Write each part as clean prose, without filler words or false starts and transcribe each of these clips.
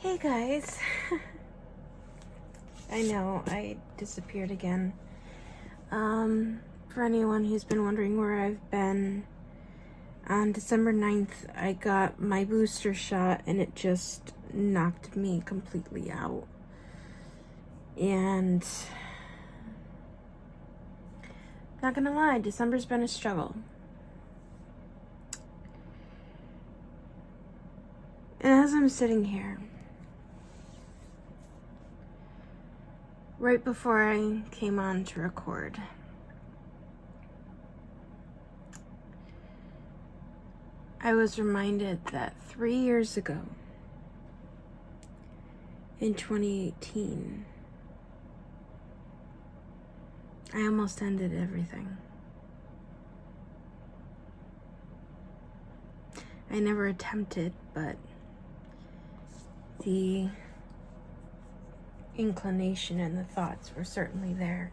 Hey guys, I know I disappeared again. For anyone who's been wondering where I've been, on December 9th I got my booster shot and it just knocked me completely out. And not gonna lie, December's been a struggle. And as I'm sitting here, right before I came on to record, I was reminded that 3 years ago, in 2018, I almost ended everything. I never attempted, but the inclination and the thoughts were certainly there.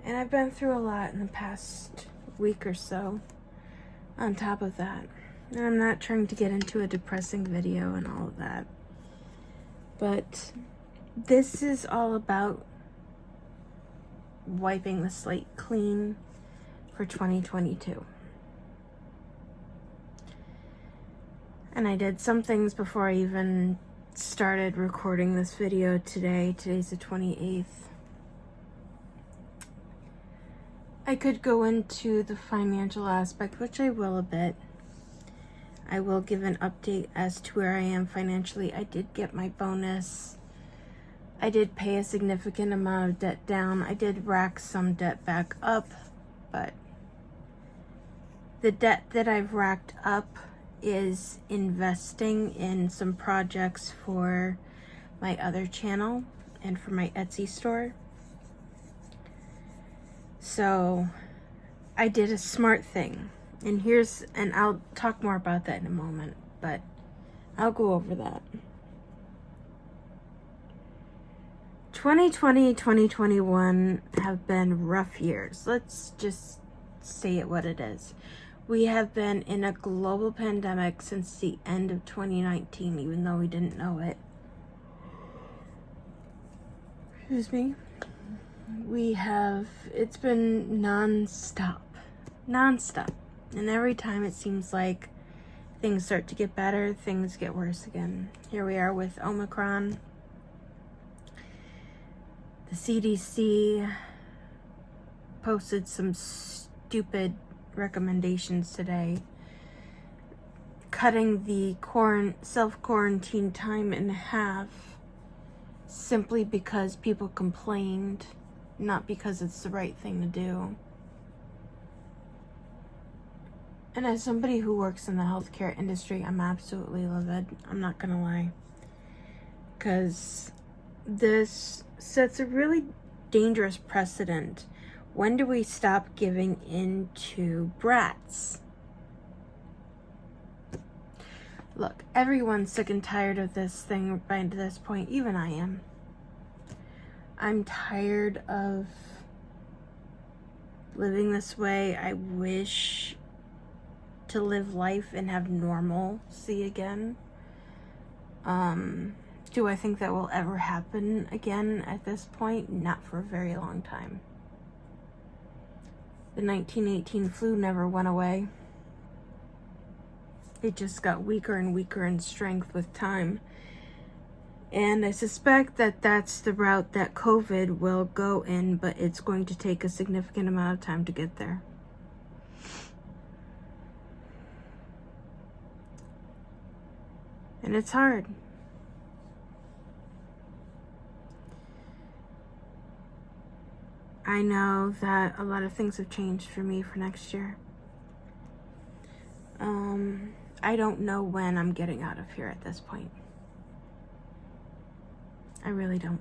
And I've been through a lot in the past week or so on top of that. And I'm not trying to get into a depressing video and all of that. But this is all about wiping the slate clean for 2022. And I did some things before I even started recording this video today. Today's the 28th. I could go into the financial aspect, which I will a bit. I will give an update as to where I am financially. I did get my bonus. I did pay a significant amount of debt down. I did rack some debt back up, but the debt that I've racked up is investing in some projects for my other channel and for my Etsy store. So I did a smart thing, and I'll talk more about that in a moment, but I'll go over that. 2020, 2021 have been rough years. Let's just say it what it is. We have been in a global pandemic since the end of 2019, even though we didn't know it. Excuse me. It's been non-stop. And every time it seems like things start to get better, things get worse again. Here we are with Omicron. The CDC posted some stupid recommendations today, cutting the self-quarantine time in half simply because people complained, not because it's the right thing to do. And as somebody who works in the healthcare industry, I'm absolutely livid. I'm not gonna lie. Because this sets a really dangerous precedent. When do we stop giving in to brats? Look, everyone's sick and tired of this thing by this point. Even I am. I'm tired of living this way. I wish to live life and have normalcy again. Do I think that will ever happen again at this point? Not for a very long time. The 1918 flu never went away. It just got weaker and weaker in strength with time. And I suspect that that's the route that COVID will go in, but it's going to take a significant amount of time to get there. And it's hard. I know that a lot of things have changed for me for next year. I don't know when I'm getting out of here at this point. I really don't.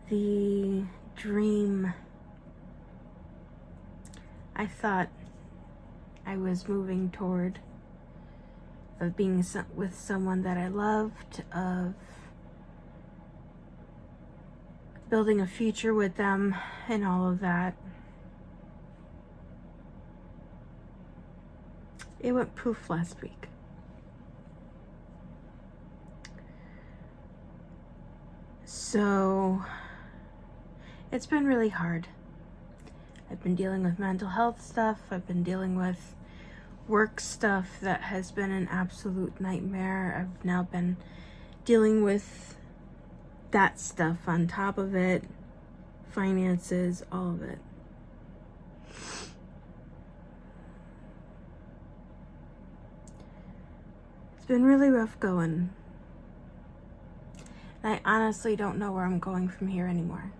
The dream I thought I was moving toward, of being with someone that I loved, of building a future with them and all of that, It went poof last week. So it's been really hard. I've been dealing with mental health stuff. I've been dealing with work stuff that has been an absolute nightmare. I've now been dealing with that stuff on top of it, finances, all of it. It's been really rough going. And I honestly don't know where I'm going from here anymore.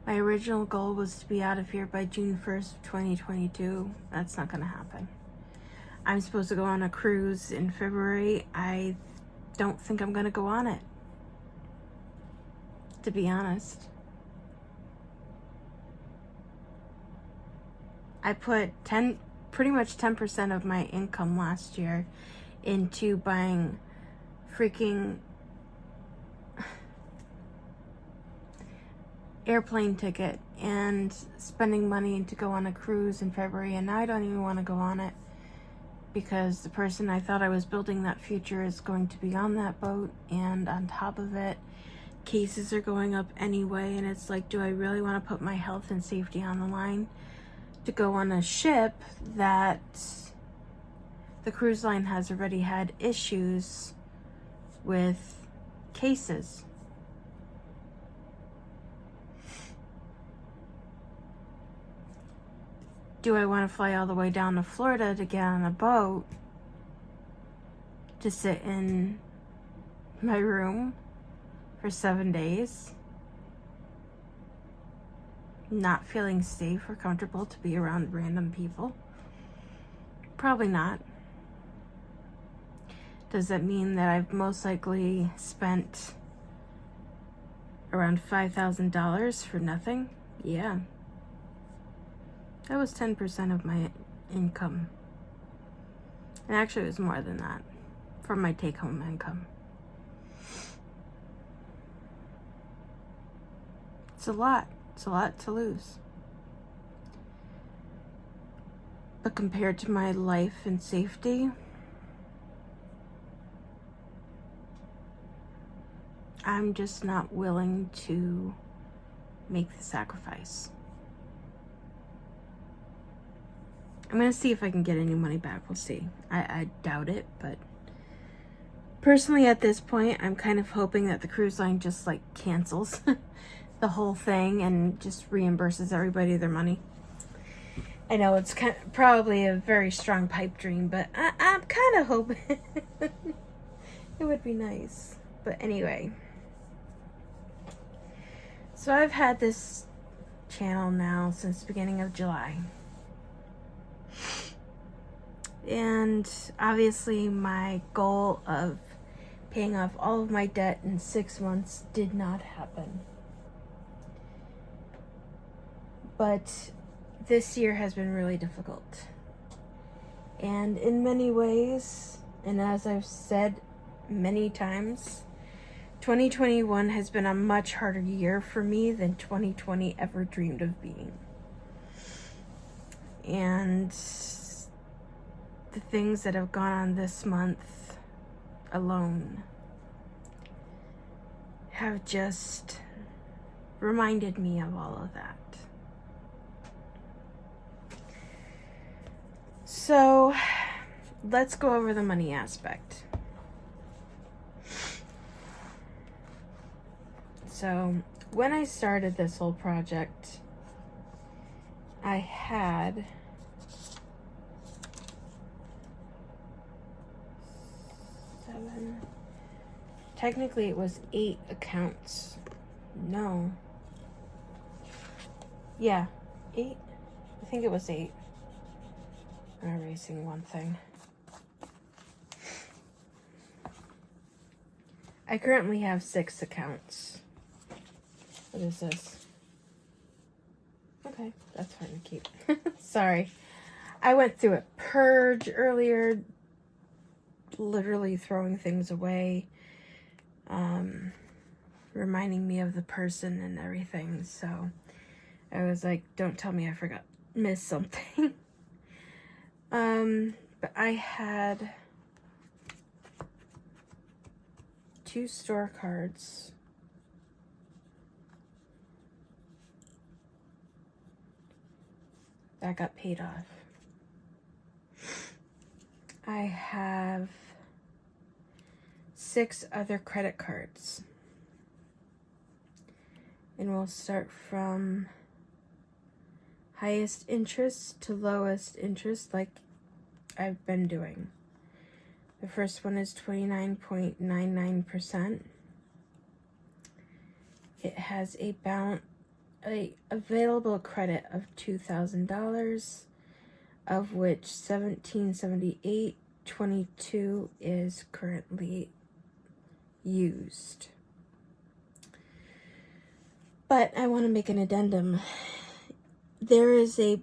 My original goal was to be out of here by June 1st, 2022. That's not going to happen. I'm supposed to go on a cruise in February. I don't think I'm going to go on it, to be honest. I put pretty much 10% of my income last year into buying freaking airplane ticket and spending money to go on a cruise in February, and now I don't even want to go on it because the person I thought I was building that future is going to be on that boat, and on top of it, cases are going up anyway, and it's like, do I really want to put my health and safety on the line to go on a ship that the cruise line has already had issues with cases? Do I want to fly all the way down to Florida to get on a boat to sit in my room for 7 days, not feeling safe or comfortable to be around random people? Probably not. Does that mean that I've most likely spent around $5,000 for nothing? Yeah. That was 10% of my income. And actually it was more than that from my take-home income. It's a lot. It's a lot to lose. But compared to my life and safety, I'm just not willing to make the sacrifice. I'm going to see if I can get any money back. We'll see. I doubt it, but personally at this point, I'm kind of hoping that the cruise line just like cancels the whole thing and just reimburses everybody their money. I know it's probably a very strong pipe dream, but I'm kind of hoping it would be nice. But anyway, so I've had this channel now since the beginning of July. And obviously my goal of paying off all of my debt in 6 months did not happen. But this year has been really difficult. And in many ways, and as I've said many times, 2021 has been a much harder year for me than 2020 ever dreamed of being. And the things that have gone on this month alone have just reminded me of all of that. So let's go over the money aspect. So when I started this whole project, I had technically it was 8 accounts. No. Yeah, 8. I think it was 8. I'm erasing one thing. I currently have 6 accounts. What is this? Okay, that's fine to keep. Sorry. I went through a purge earlier, literally throwing things away, reminding me of the person and everything. So I was like, don't tell me I missed something. But I had 2 store cards. That got paid off. I have 6 other credit cards. And we'll start from highest interest to lowest interest like I've been doing. The first one is 29.99%. It has a available credit of $2,000, of which $1,778.22 is currently used. But I want to make an addendum. There is a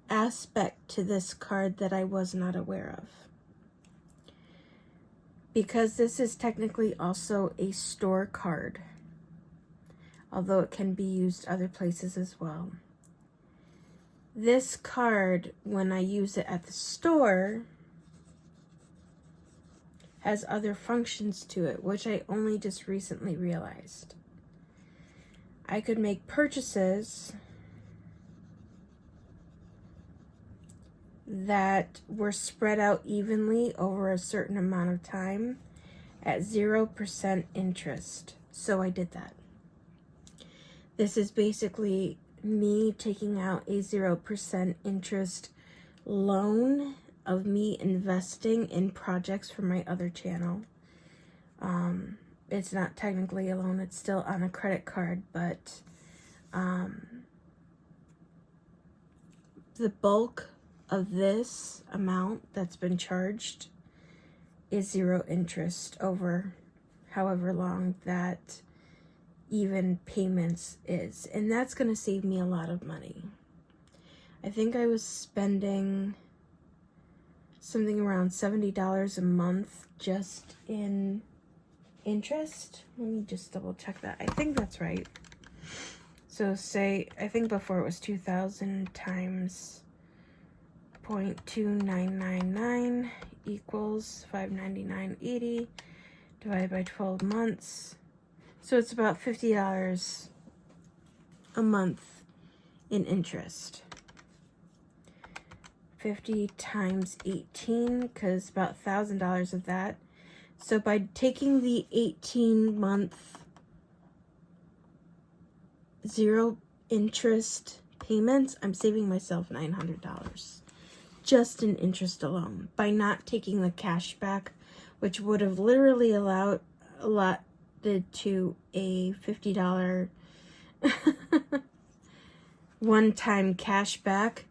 aspect to this card that I was not aware of. Because this is technically also a store card, although it can be used other places as well. This card, when I use it at the store, has other functions to it, which I only just recently realized. I could make purchases that were spread out evenly over a certain amount of time at 0% interest. So I did that. This is basically me taking out a 0% interest loan of me investing in projects for my other channel. It's not technically a loan, it's still on a credit card, but the bulk of this amount that's been charged is 0 interest over however long that even payments is, and that's going to save me a lot of money. I think I was spending something around $70 a month just in interest. Let me just double check that. I think that's right. So say, I think before it was 2,000 times 0.2999 equals $599.80 divided by 12 months. So it's about $50 a month in interest. 50 times 18, because about $1,000 of that. So by taking the 18-month 0 interest payments, I'm saving myself $900 just in interest alone by not taking the cash back, which would have literally allowed to a $50 one-time cash back.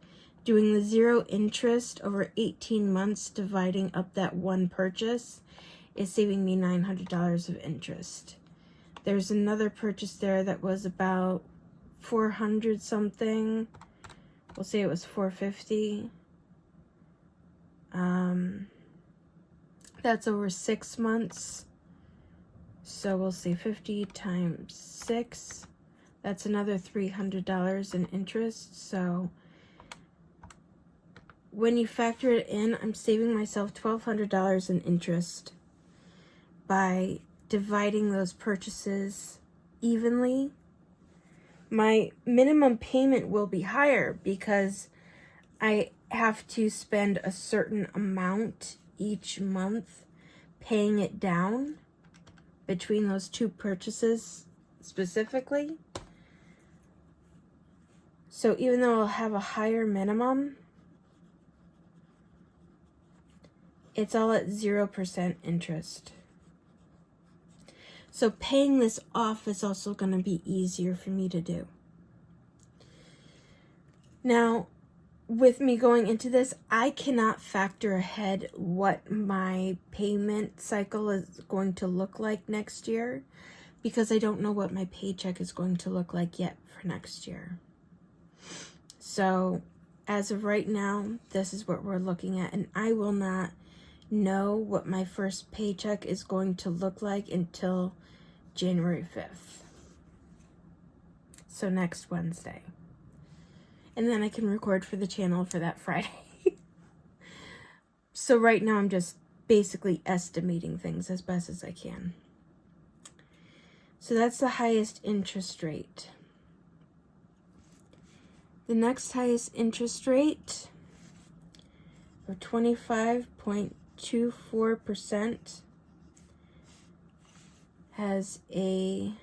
Doing the 0 interest over 18 months, dividing up that one purchase, is saving me $900 of interest. There's another purchase there that was about 400 something. We'll say it was 450. That's over 6 months. So we'll say 50 times 6. That's another $300 in interest. So when you factor it in, I'm saving myself $1,200 in interest by dividing those purchases evenly. My minimum payment will be higher because I have to spend a certain amount each month paying it down between those 2 purchases specifically. So even though I'll have a higher minimum, it's all at 0% interest. So paying this off is also going to be easier for me to do. Now, with me going into this, I cannot factor ahead what my payment cycle is going to look like next year because I don't know what my paycheck is going to look like yet for next year. So as of right now, this is what we're looking at, and I will not know what my first paycheck is going to look like until January 5th. So next Wednesday. And then I can record for the channel for that Friday. So right now I'm just basically estimating things as best as I can. So that's the highest interest rate. The next highest interest rate of 25.24% has a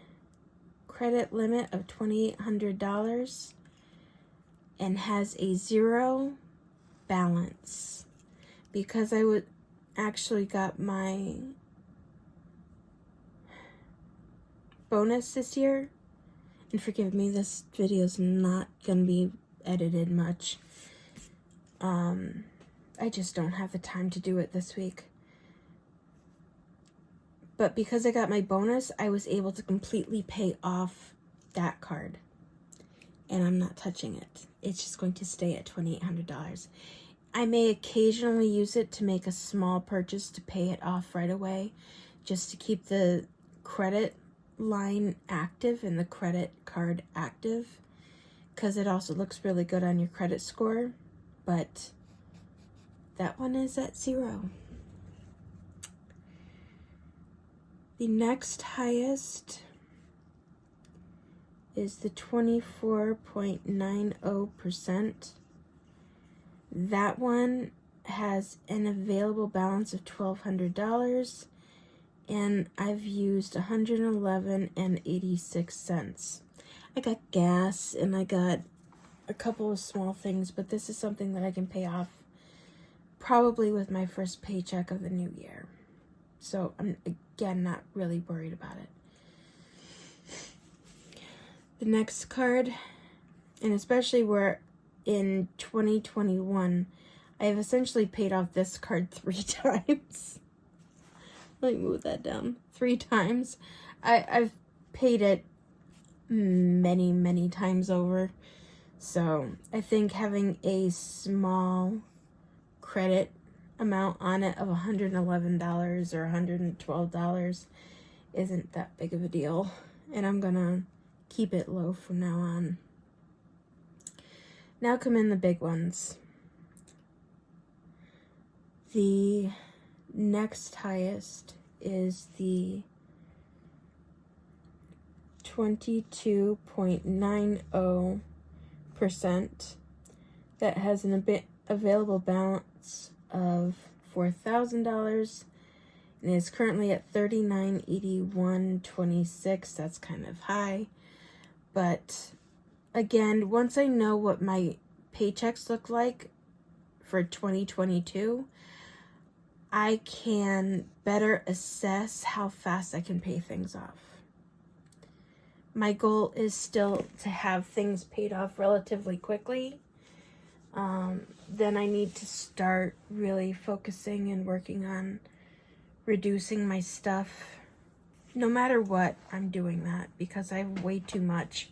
credit limit of $2,800 and has a zero balance. Because I would actually got my bonus this year, and forgive me, this video's not gonna be edited much. I just don't have the time to do it this week. But because I got my bonus, I was able to completely pay off that card. And I'm not touching it. It's just going to stay at $2,800. I may occasionally use it to make a small purchase to pay it off right away, just to keep the credit line active and the credit card active, because it also looks really good on your credit score. But that one is at 0. The next highest is the 24.90%. That one has an available balance of $1,200, and I've used $111.86. I got gas and I got a couple of small things, but this is something that I can pay off probably with my first paycheck of the new year. So I'm, again, not really worried about it. The next card, and especially where in 2021, I have essentially paid off this card 3 times. Let me move that down. 3 times. I've paid it many, many times over. So I think having a small credit amount on it of $111 or $112 isn't that big of a deal. And I'm gonna keep it low from now on. Now come in the big ones. The next highest is the 22.90%. That has an available balance of $4,000 and is currently at $39.8126. That's kind of high, but again, once I know what my paychecks look like for 2022, I can better assess how fast I can pay things off. My goal is still to have things paid off relatively quickly. Then I need to start really focusing and working on reducing my stuff. No matter what, I'm doing that because I have way too much.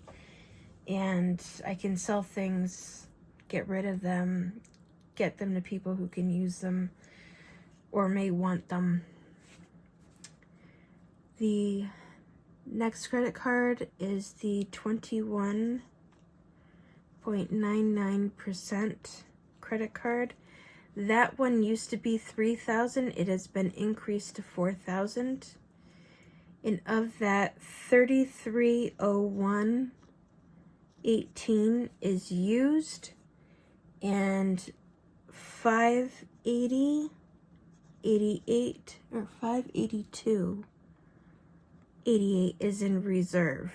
And I can sell things, get rid of them, get them to people who can use them or may want them. The next credit card is the 21.99% credit card. That one used to be $3,000. It has been increased to $4,000. And of that, $33.01.18 is used, and $580.88 or $582.88 is in reserve.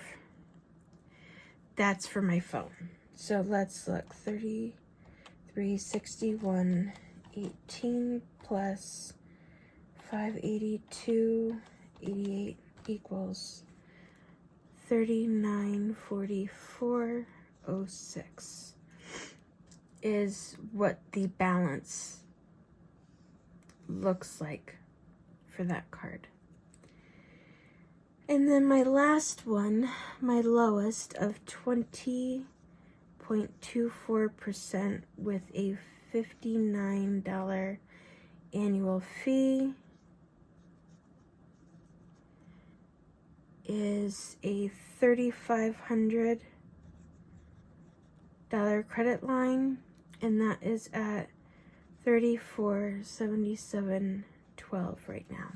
That's for my phone. So let's look. 3361.18 plus 582.88 equals 3944.06 is what the balance looks like for that card. And then my last one, my lowest of 20.24% with a $59 annual fee is a $3,500 credit line, and that is at $34.77.12 right now.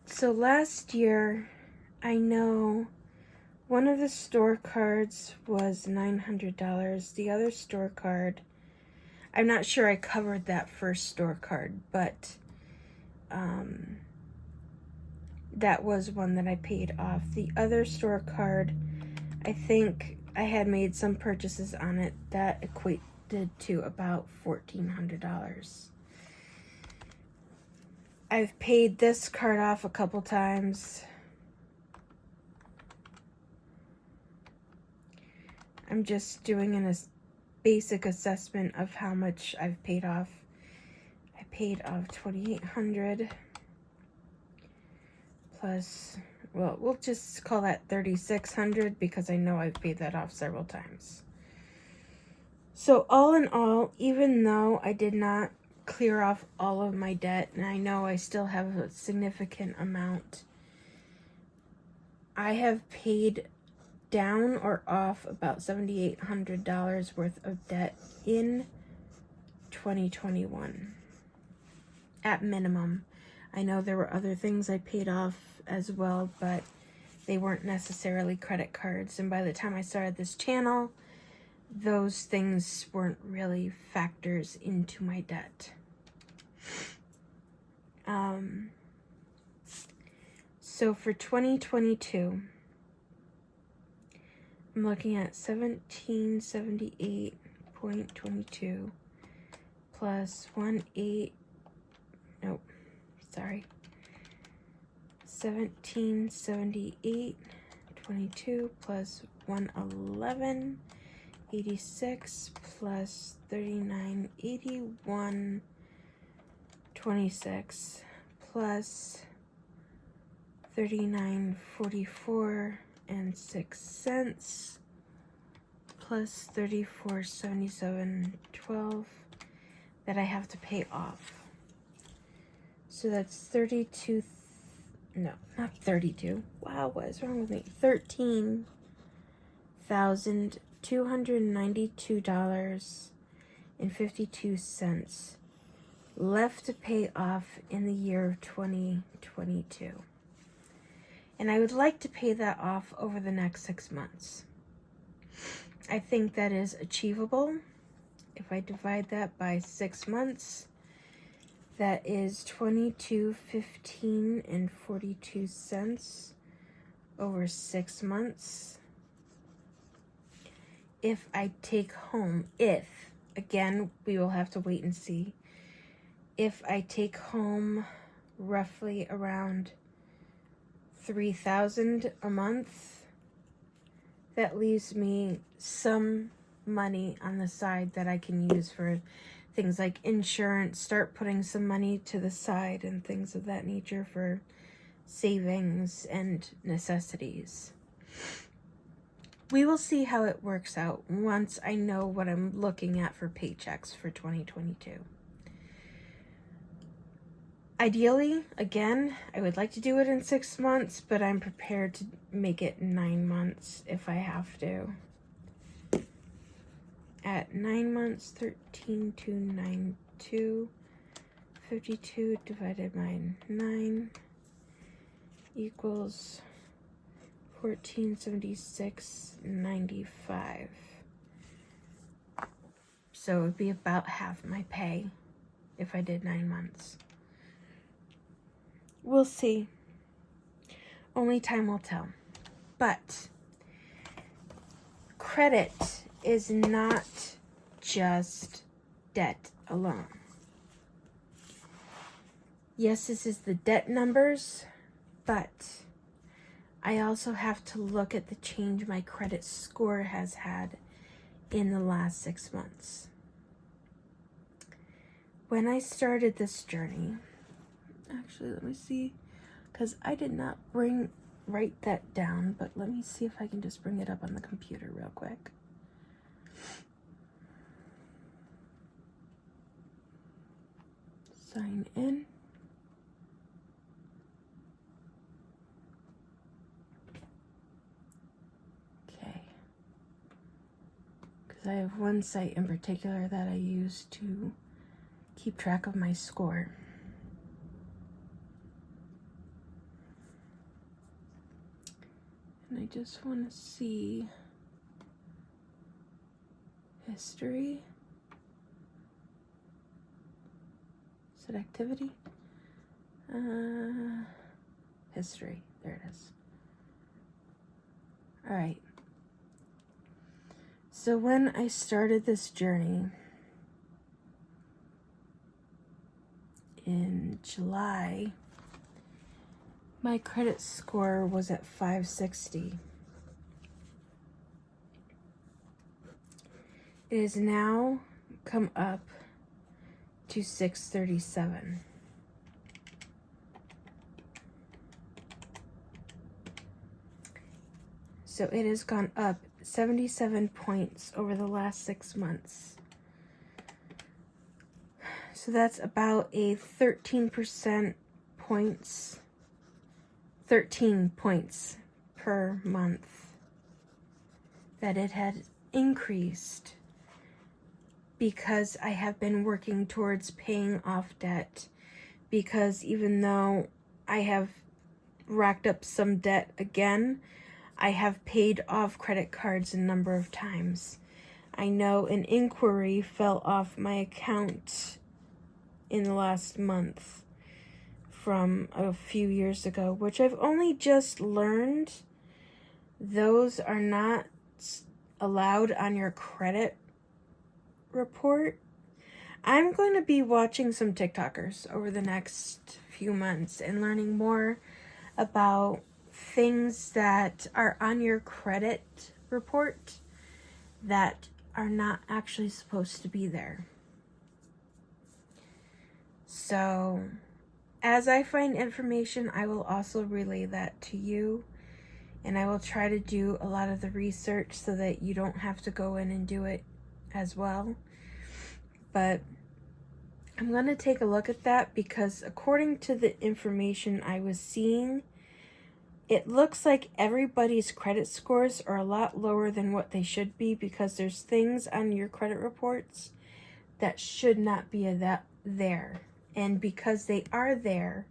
So last year, I know one of the store cards was $900. The other store card, I'm not sure I covered that first store card, but that was one that I paid off. The other store card, I think I had made some purchases on it that equated to about $1,400. I've paid this card off a couple times. I'm just doing a basic assessment of how much I've paid off. I paid off $2,800 plus, well, we'll just call that $3,600 because I know I've paid that off several times. So all in all, even though I did not clear off all of my debt, and I know I still have a significant amount, I have paid down or off about $7,800 worth of debt in 2021 at minimum. I know there were other things I paid off as well, but they weren't necessarily credit cards, and by the time I started this channel, those things weren't really factors into my debt. So for 2022, I'm looking at 1778.22 plus 1778.22 plus 111.86 plus 3981.26 plus 3944.06 plus 3477.12 that I have to pay off. So that's 32. No, not 32. Wow, what is wrong with me? $13,292.52 left to pay off in the year of 2022. And I would like to pay that off over the next 6 months. I think that is achievable. If I divide that by 6 months, that is $22.15.42 over 6 months. If I take home, again, we will have to wait and see. If I take home roughly around $3,000 a month, that leaves me some money on the side that I can use for things like insurance, start putting some money to the side and things of that nature for savings and necessities. We will see how it works out once I know what I'm looking at for paychecks for 2022. Ideally, again, I would like to do it in 6 months, but I'm prepared to make it 9 months if I have to. At 9 months, 13,292, 52 divided by 9 equals 1476.95. So it would be about half my pay if I did 9 months. We'll see. Only time will tell. But credit is not just debt alone. Yes, this is the debt numbers, but I also have to look at the change my credit score has had in the last 6 months. When I started this journey, actually, let me see, because I did not write that down, but let me see if I can just bring it up on the computer real quick. Sign in. Okay. because I have one site in particular that I use to keep track of my score. And I just want to see history. Is it activity? History. There it is. All right. So when I started this journey in July, my credit score was at 560. It has now come up to 637. So it has gone up 77 points over the last 6 months. So that's about a 13 points per month that it had increased, because I have been working towards paying off debt. Because even though I have racked up some debt again, I have paid off credit cards a number of times. I know an inquiry fell off my account in the last month from a few years ago, which I've only just learned those are not allowed on your credit report. I'm going to be watching some TikTokers over the next few months and learning more about things that are on your credit report that are not actually supposed to be there. So, as I find information, I will also relay that to you, and I will try to do a lot of the research so that you don't have to go in and do it as well. But I'm going to take a look at that, because according to the information I was seeing, it looks like everybody's credit scores are a lot lower than what they should be, because there's things on your credit reports that should not be there. And because they are there,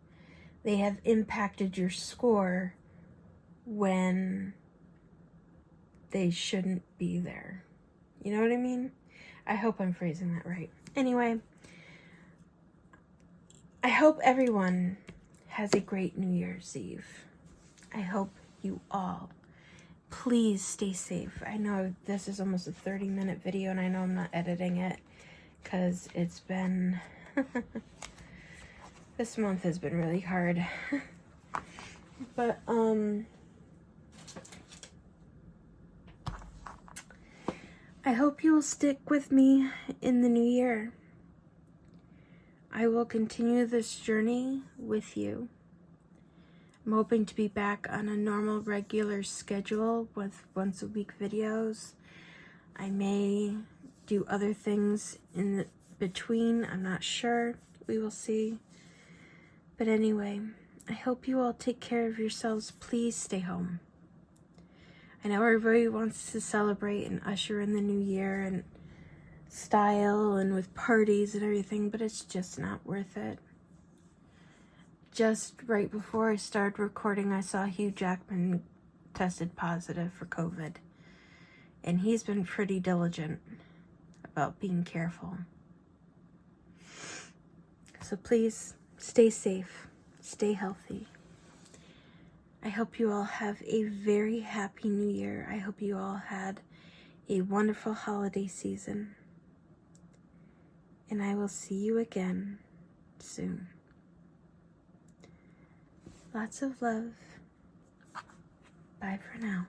they have impacted your score when they shouldn't be there. You know what I mean? I hope I'm phrasing that right. Anyway, I hope everyone has a great New Year's Eve. I hope you all, please stay safe. I know this is almost a 30-minute video, and I know I'm not editing it because it's been, this month has been really hard. But, I hope you will stick with me in the new year. I will continue this journey with you. I'm hoping to be back on a normal, regular schedule with once-a-week videos. I may do other things in between. I'm not sure. We will see. But anyway, I hope you all take care of yourselves. Please stay home. I know everybody wants to celebrate and usher in the new year and style and with parties and everything, but it's just not worth it. Just right before I started recording, I saw Hugh Jackman tested positive for COVID. And he's been pretty diligent about being careful. So please, stay safe. Stay healthy. I hope you all have a very happy new year. I hope you all had a wonderful holiday season. And I will see you again soon. Lots of love. Bye for now.